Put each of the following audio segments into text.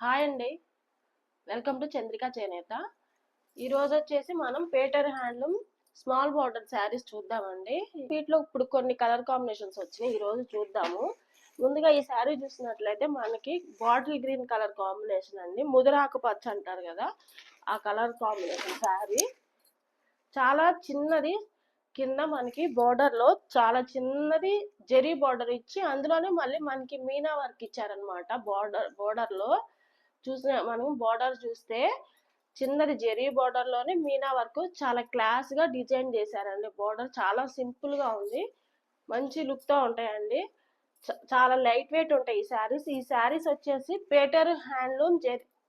Hi అండి. Welcome to Chandrika చేనేత. ఈరోజు వచ్చేసి మనం Peter handloom small border saris చూద్దామండి. వీటిలో ఇప్పుడు కొన్ని కలర్ కాంబినేషన్స్ వచ్చినాయి. ఈరోజు చూద్దాము. ముందుగా ఈ శారీ చూసినట్లయితే మనకి బాటిల్ గ్రీన్ కలర్ కాంబినేషన్ అండి. ముదురాకు పచ్చ అంటారు కదా, ఆ కలర్ కాంబినేషన్ శారీ. చాలా చిన్నది, కింద మనకి బోర్డర్ లో చాలా చిన్నది జెరీ బోర్డర్ ఇచ్చి అందులోనే మళ్ళీ మనకి మీనా వర్క్ ఇచ్చారనమాట. బోర్డర్ లో మనం బోర్డర్ చూస్తే చిన్నది జెరీ బోర్డర్ లోనే మీనా వర్క్ చాలా క్లాస్ గా డిజైన్ చేశారండి. బోర్డర్ చాలా సింపుల్ గా ఉంది, మంచి లుక్ తో ఉంటాయండి. చాలా లైట్ వెయిట్ ఉంటాయి ఈ శారీస్. ఈ శారీస్ వచ్చేసి పేటర్ హ్యాండ్లూమ్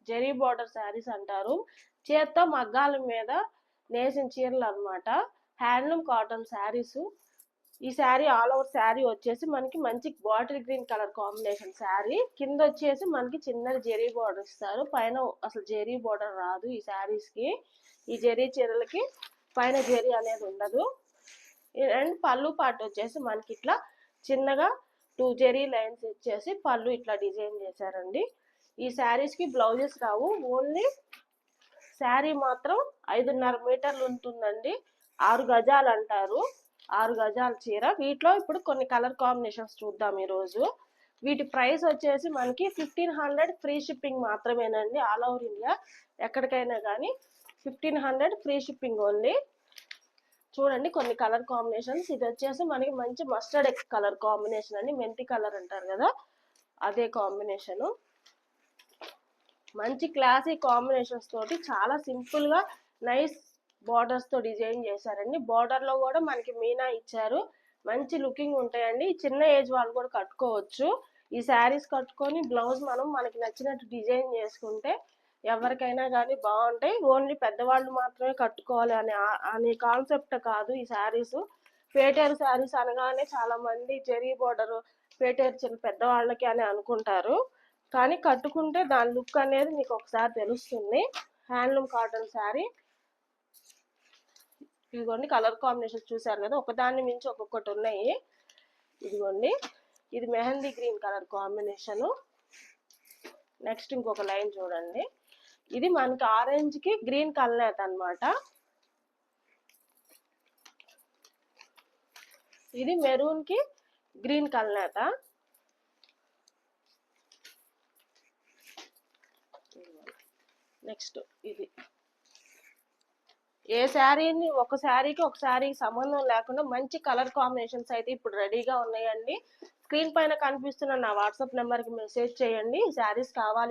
జెరీ బోర్డర్ శారీస్ అంటారు. చేత్తో మగ్గాల మీద నేసిన చీరలు అనమాట. Handloom cotton saris. ఈ శారీ ఆల్ ఓవర్ శారీ వచ్చేసి మనకి మంచి bottle green colour combination sari. కింద వచ్చేసి మనకి చిన్నది జెరీ బోర్డర్ ఇస్తారు, పైన అసలు జెరీ బోర్డర్ రాదు ఈ శారీస్ కి. ఈ జెరీ చీరలకి పైన జెరీ అనేది ఉండదు. అండ్ పళ్ళు పాటు వచ్చేసి మనకి ఇట్లా చిన్నగా 2 జెరీ లైన్స్ ఇచ్చేసి పళ్ళు ఇట్లా డిజైన్ చేశారండి. ఈ శారీస్ కి బ్లౌజెస్ రావు, ఓన్లీ శారీ మాత్రం 5.5 మీటర్లు ఉంటుందండి. 6 గజాలు అంటారు, 6 గజాల చీర. వీటిలో ఇప్పుడు కొన్ని కలర్ కాంబినేషన్స్ చూద్దాం ఈరోజు. వీటి ప్రైస్ వచ్చేసి మనకి 1500 ఫ్రీ షిప్పింగ్ మాత్రమేనండి. ఆల్ ఓవర్ ఇండియా ఎక్కడికైనా కానీ 1500 ఫ్రీ షిప్పింగ్ ఓన్లీ. చూడండి కొన్ని కలర్ కాంబినేషన్స్. ఇది వచ్చేసి మనకి మంచి మస్టర్డ్ కలర్ కాంబినేషన్ అండి, మెంతి కలర్ అంటారు కదా, అదే కాంబినేషను. మంచి క్లాసీ కాంబినేషన్స్ తోటి చాలా సింపుల్ గా నైస్ బార్డర్స్ తో డిజైన్ చేశారండి. బార్డర్ లో కూడా మనకి మీనా ఇచ్చారు, మంచి లుకింగ్ ఉంటాయండి. చిన్న ఏజ్ వాళ్ళు కూడా కట్టుకోవచ్చు. ఈ శారీస్ కట్టుకొని బ్లౌజ్ మనకి నచ్చినట్టు డిజైన్ చేసుకుంటే ఎవరికైనా కానీ బాగుంటాయి. ఓన్లీ పెద్దవాళ్ళు మాత్రమే కట్టుకోవాలి అనే కాన్సెప్ట్ కాదు ఈ శారీస్. పేటేరు శారీస్ అనగానే చాలా మంది జెరీ బోర్డర్ పేటేరు చిన్న పెద్దవాళ్ళకి అని అనుకుంటారు, కానీ కట్టుకుంటే దాని లుక్ అనేది మీకు ఒకసారి తెలుస్తుంది. Handloom cotton sari. ఇదిగోండి కలర్ కాంబినేషన్ చూసారు కదా, ఒకదాన్ని మించి ఒక్కొక్కటి ఉన్నాయి. ఇదిగోండి ఇది mehndi green colour combination. Next ఇంకొక లైన్ చూడండి, ఇది మనకి ఆరెంజ్ కి గ్రీన్ కలర్ అన్నమాట. ఇది మెరూన్ కి గ్రీన్ కలర్. నెక్స్ట్ ఇది ఏ శారీని ఒక శారీకి సంబంధం లేకుండా మంచి కలర్ కాంబినేషన్స్ అయితే ఇప్పుడు రెడీగా ఉన్నాయండి. స్క్రీన్ పైన కనిపిస్తున్న నా వాట్సాప్ నెంబర్కి మెసేజ్ చేయండి. శారీస్ కావాలి